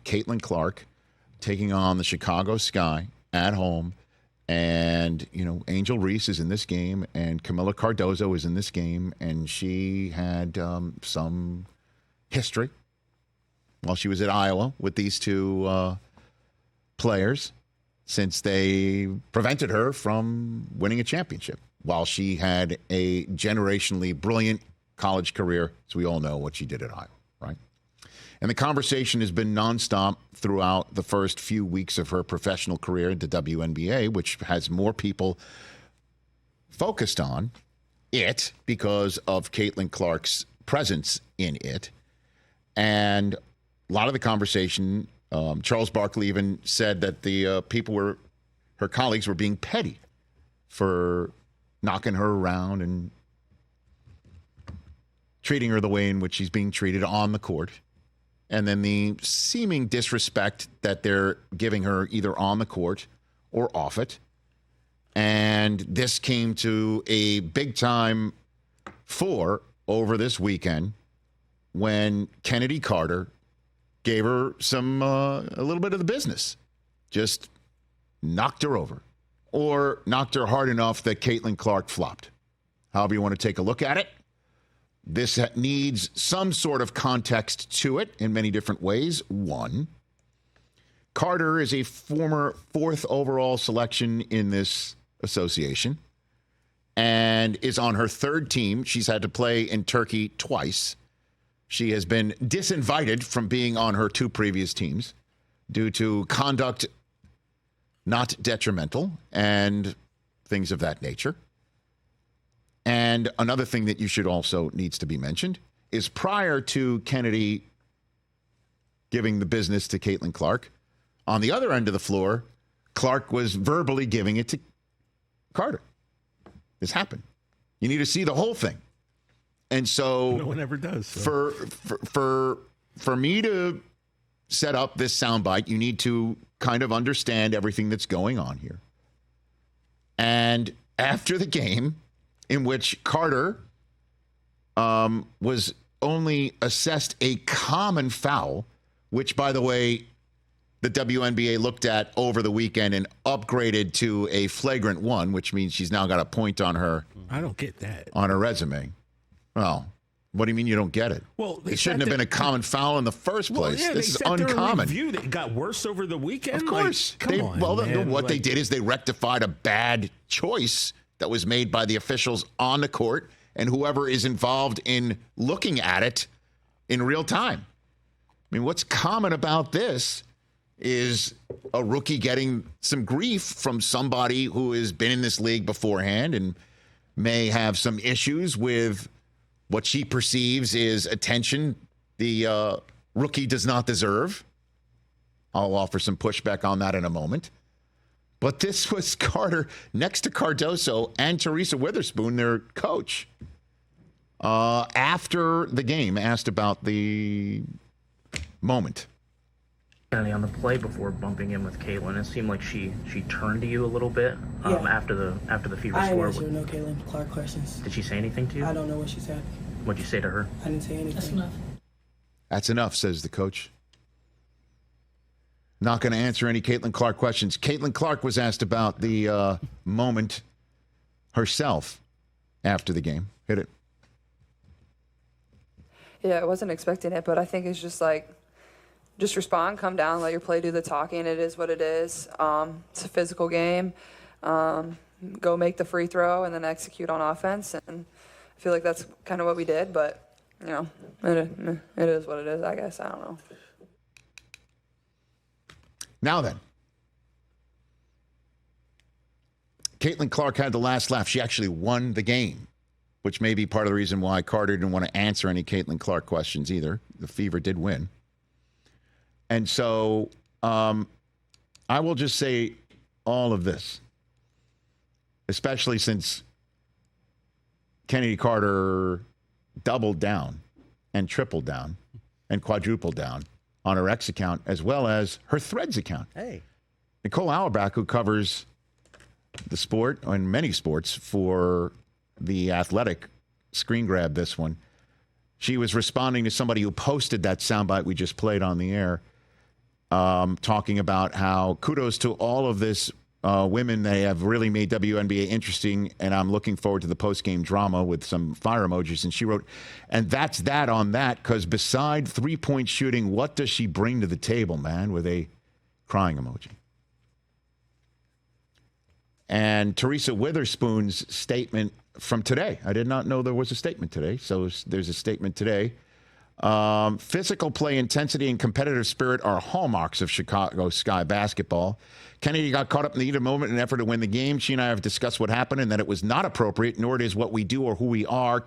Caitlin Clark taking on the Chicago Sky at home. And, Angel Reese is in this game, and Camila Cardozo is in this game, and she had some history while she was at Iowa with these two players since they prevented her from winning a championship while she had a generationally brilliant college career. So we all know what she did at Iowa, right? And the conversation has been nonstop throughout the first few weeks of her professional career at the WNBA, which has more people focused on it because of Caitlin Clark's presence in it. And a lot of the conversation, Charles Barkley even said that the her colleagues were being petty for knocking her around and treating her the way in which she's being treated on the court. And then the seeming disrespect that they're giving her either on the court or off it. And this came to a big-time fore over this weekend when Chennedy Carter gave her a little bit of the business. Just knocked her over. Or knocked her hard enough that Caitlin Clark flopped. However you want to take a look at it. This needs some sort of context to it in many different ways. One, Carter is a former 4th overall selection in this association and is on her 3rd team. She's had to play in Turkey twice. She has been disinvited from being on her 2 previous teams due to conduct not detrimental and things of that nature. And another thing that you should also needs to be mentioned is prior to Chennedy giving the business to Caitlin Clark, on the other end of the floor, Clark was verbally giving it to Carter. This happened. You need to see the whole thing. And so no one ever does. So. For me to set up this soundbite, you need to kind of understand everything that's going on here. And after the game, in which Carter was only assessed a common foul, which, by the way, the WNBA looked at over the weekend and upgraded to a flagrant 1, which means she's now got a point on her. I don't get that. On her resume. Well, what do you mean you don't get it? Well, it shouldn't have been a common foul in the first place. Yeah, this is uncommon. It got worse over the weekend. Of course. They did is they rectified a bad choice that was made by the officials on the court and whoever is involved in looking at it in real time. I mean, what's common about this is a rookie getting some grief from somebody who has been in this league beforehand and may have some issues with what she perceives is attention the rookie does not deserve. I'll offer some pushback on that in a moment. But this was Carter next to Cardozo and Teresa Witherspoon, their coach, after the game, asked about the moment. On the play before bumping in with Caitlin, it seemed like she turned to you a little bit after the Fever score. I didn't answer no Caitlin Clark questions. Did she say anything to you? I don't know what she said. What'd you say to her? I didn't say anything. That's enough. That's enough, says the coach. Not going to answer any Caitlin Clark questions. Caitlin Clark was asked about the moment herself after the game. Hit it. Yeah, I wasn't expecting it, but I think it's just respond, come down, let your play do the talking. It is what it is. It's a physical game. Go make the free throw and then execute on offense. And I feel like that's kind of what we did, but, it is what it is, I guess. I don't know. Now then, Caitlin Clark had the last laugh. She actually won the game, which may be part of the reason why Carter didn't want to answer any Caitlin Clark questions either. The Fever did win. And so I will just say all of this, especially since Chennedy Carter doubled down and tripled down and quadrupled down on her X account as well as her Threads account. Hey. Nicole Auerbach, who covers the sport and many sports for The Athletic, screen grabbed this one. She was responding to somebody who posted that soundbite we just played on the air. talking about how kudos to all of this women. They have really made WNBA interesting, and I'm looking forward to the post-game drama with some fire emojis. And she wrote, and that's that on that, because beside three-point shooting, what does she bring to the table, man, with a crying emoji. And Teresa Witherspoon's statement from today. I did not know there was a statement today, so there's a statement today. Physical play, intensity, and competitive spirit are hallmarks of Chicago Sky basketball. Chennedy got caught up in the heat of the moment in an effort to win the game. She and I have discussed what happened and that it was not appropriate, nor it is what we do or who we are.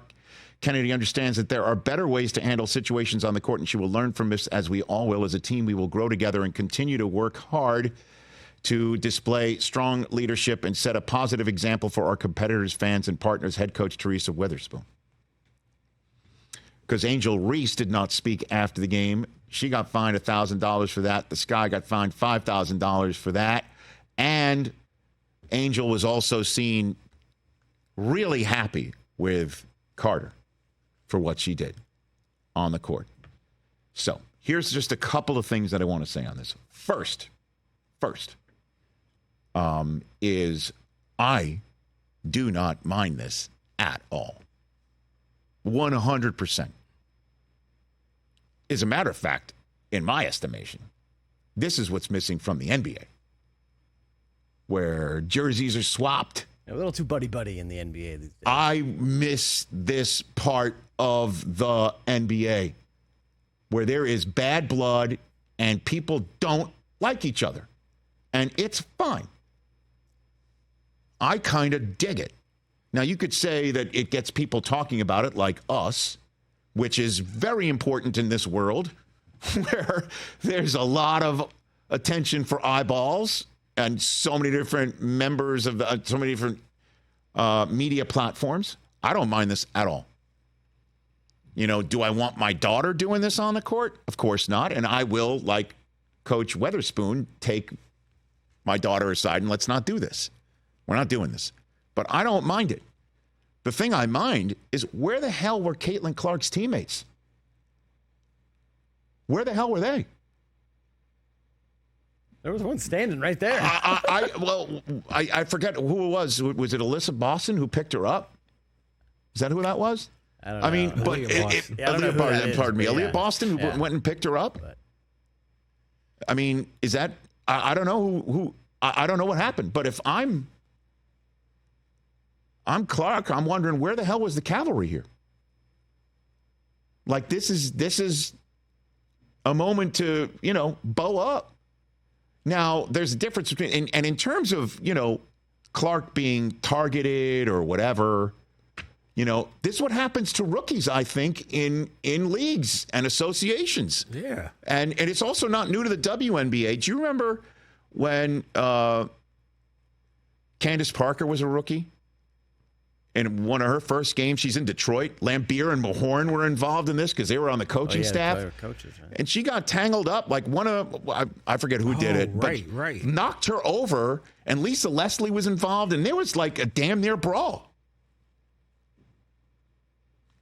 Chennedy understands that there are better ways to handle situations on the court, and she will learn from this, as we all will. As a team, we will grow together and continue to work hard to display strong leadership and set a positive example for our competitors, fans, and partners, head coach Teresa Witherspoon. Because Angel Reese did not speak after the game. She got fined $1,000 for that. The Sky got fined $5,000 for that. And Angel was also seen really happy with Carter for what she did on the court. So here's just a couple of things that I want to say on this. First, is I do not mind this at all. 100%. As a matter of fact, in my estimation, this is what's missing from the NBA, where jerseys are swapped. A little too buddy-buddy in the NBA these days. I miss this part of the NBA, where there is bad blood and people don't like each other. And it's fine. I kind of dig it. Now, you could say that it gets people talking about it like us, which is very important in this world where there's a lot of attention for eyeballs and so many different members of so many different media platforms. I don't mind this at all. You know, do I want my daughter doing this on the court? Of course not. And I will, like Coach Witherspoon, take my daughter aside and let's not do this. We're not doing this. But I don't mind it. The thing I mind is, where the hell were Caitlin Clark's teammates? Where the hell were they? There was one standing right there. I forget who it was. Was it Alyssa Boston who picked her up? Is that who that was? I don't know. I mean, but Aaliyah Boston who went and picked her up. But. I mean, is that? I don't know who. I don't know what happened. But if I'm Clark, I'm wondering, where the hell was the cavalry here? Like, this is a moment to, bow up. Now, there's a difference between, and in terms of, Clark being targeted or whatever, this is what happens to rookies, I think, in leagues and associations. Yeah. And it's also not new to the WNBA. Do you remember when Candace Parker was a rookie? In one of her first games, she's in Detroit. Lambier and Mahorn were involved in this because they were on the coaching staff. They were coaches, right? And she got tangled up. Like I forget who did it. Right. Knocked her over, and Lisa Leslie was involved, and there was like a damn near brawl.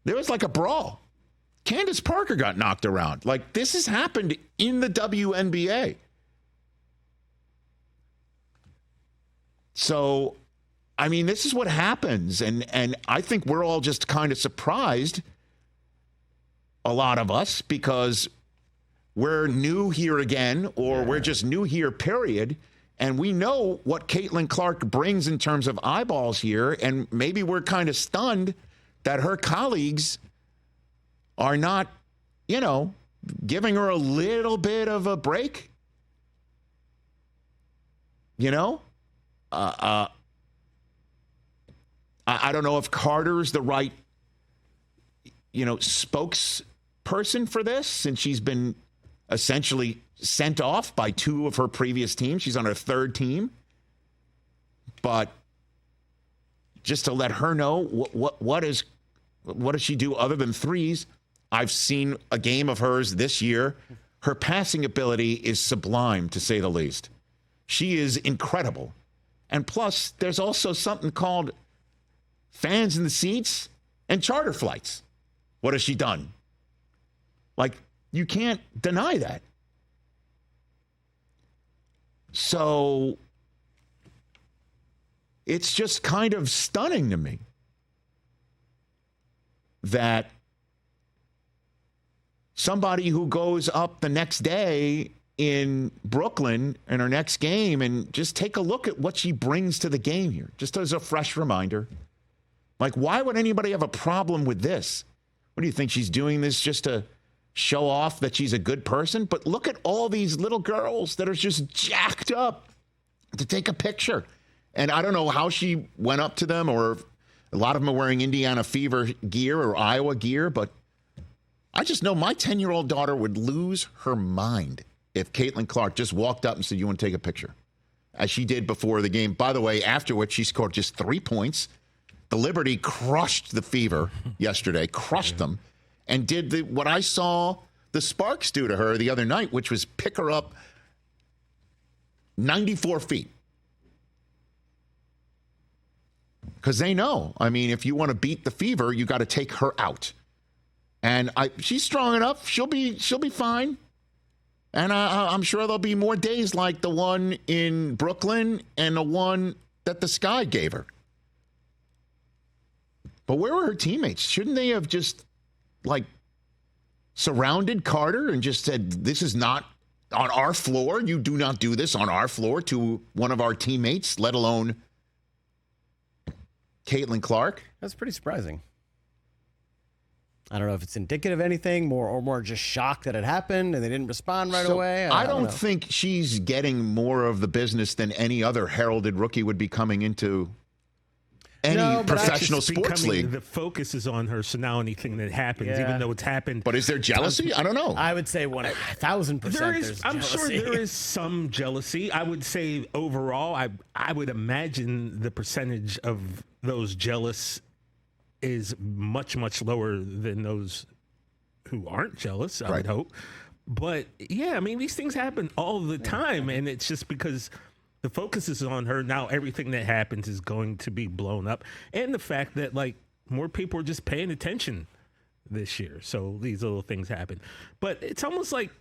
There was like a brawl. Candace Parker got knocked around. Like, this has happened in the WNBA. So, I mean, this is what happens, and I think we're all just kind of surprised, a lot of us, because we're new here again, or we're just new here, period, and we know what Caitlin Clark brings in terms of eyeballs here, and maybe we're kind of stunned that her colleagues are not, giving her a little bit of a break. I don't know if Carter's the right, spokesperson for this, since she's been essentially sent off by two of her previous teams. She's on her third team. But just to let her know what does she do other than threes? I've seen a game of hers this year. Her passing ability is sublime, to say the least. She is incredible. And plus, there's also something called fans in the seats and charter flights. What has she done? Like, you can't deny that. So it's just kind of stunning to me that somebody who goes up the next day in Brooklyn in her next game, and just take a look at what she brings to the game here, just as a fresh reminder. Like, why would anybody have a problem with this? What do you think? She's doing this just to show off that she's a good person? But look at all these little girls that are just jacked up to take a picture. And I don't know how she went up to them, or a lot of them are wearing Indiana Fever gear or Iowa gear, but I just know my 10-year-old daughter would lose her mind if Caitlin Clark just walked up and said, "You want to take a picture?" As she did before the game. By the way, after which she scored just 3 points. The Liberty crushed the Fever yesterday, crushed them, and did what I saw the Sparks do to her the other night, which was pick her up 94 feet. Because they know, I mean, if you want to beat the Fever, you got to take her out. And she's strong enough. She'll be fine. And I'm sure there'll be more days like the one in Brooklyn and the one that the Sky gave her. But where were her teammates? Shouldn't they have just, like, surrounded Carter and just said, "This is not on our floor. You do not do this on our floor," to one of our teammates, let alone Caitlin Clark? That's pretty surprising. I don't know if it's indicative of anything, more just shocked that it happened and they didn't respond right away. I don't think she's getting more of the business than any other heralded rookie would be coming into any professional sports league. The focus is on her, so now anything that happens, even though it's happened. But is there jealousy? I don't know. I would say 1,000%. I'm sure there is some jealousy. I would say overall, I would imagine the percentage of those jealous is much, much lower than those who aren't jealous, I would hope. But, yeah, I mean, these things happen all the time, and it's just because the focus is on her. Now everything that happens is going to be blown up. And the fact that, like, more people are just paying attention this year. So these little things happen. But it's almost like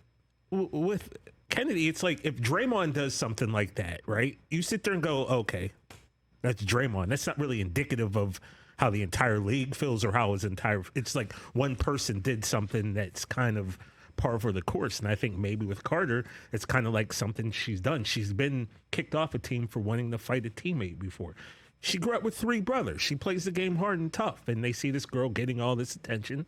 with Chennedy, it's like if Draymond does something like that, right? You sit there and go, okay, that's Draymond. That's not really indicative of how the entire league feels or how it's like one person did something that's kind of par for the course. And I think maybe with Carter, it's kind of like something she's done. She's been kicked off a team for wanting to fight a teammate before. She grew up with 3 brothers. She plays the game hard and tough, and they see this girl getting all this attention.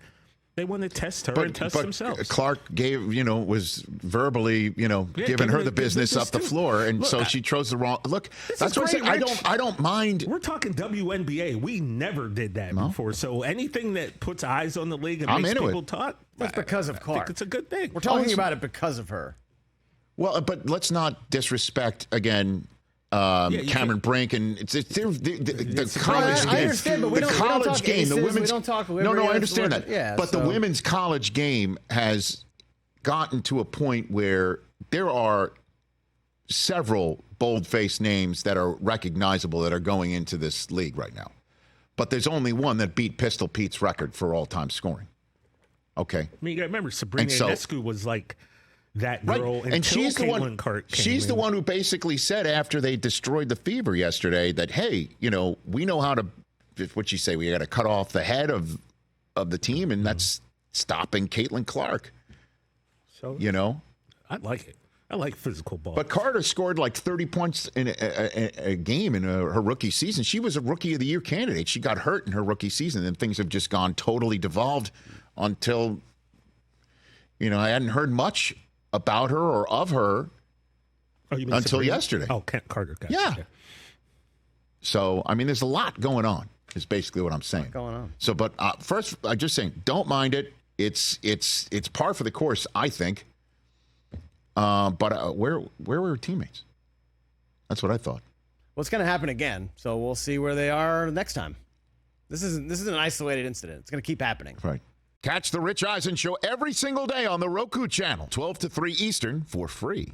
They want to test her and test themselves. Clark was verbally, giving her the business up the floor, and so she chose the wrong. Look, that's what I said. I don't mind. We're talking WNBA. We never did that before. So anything that puts eyes on the league and makes people talk, that's because of Clark. I think it's a good thing. We're talking about it because of her. Well, but let's not disrespect again. Cameron Brink and the college game. I understand, but we don't talk game. Aces, the women's. We don't talk. No, I understand that. Yeah, but the women's college game has gotten to a point where there are several bold-faced names that are recognizable that are going into this league right now. But there's only one that beat Pistol Pete's record for all-time scoring. Okay. I mean, you got to remember Sabrina Ionescu was like that girl, and she's the one. She's the one who basically said after they destroyed the Fever yesterday that, hey, we know how to. What'd she say? We got to cut off the head of the team, and that's stopping Caitlin Clark. So I like it. I like physical ball. But Carter scored like 30 points in a game in her rookie season. She was a Rookie of the Year candidate. She got hurt in her rookie season, and things have just gone totally devolved until I hadn't heard much about her or of her until Sabrina? yesterday. Oh, Carter. Yeah. So, I mean, there's a lot going on, is basically what I'm saying. Going on. So, but first, I'm just saying, don't mind it. It's par for the course, I think. But where were her teammates? That's what I thought. Well, it's going to happen again, so we'll see where they are next time. This isn't an isolated incident. It's going to keep happening. Right. Catch the Rich Eisen Show every single day on the Roku channel, 12 to 3 Eastern, for free.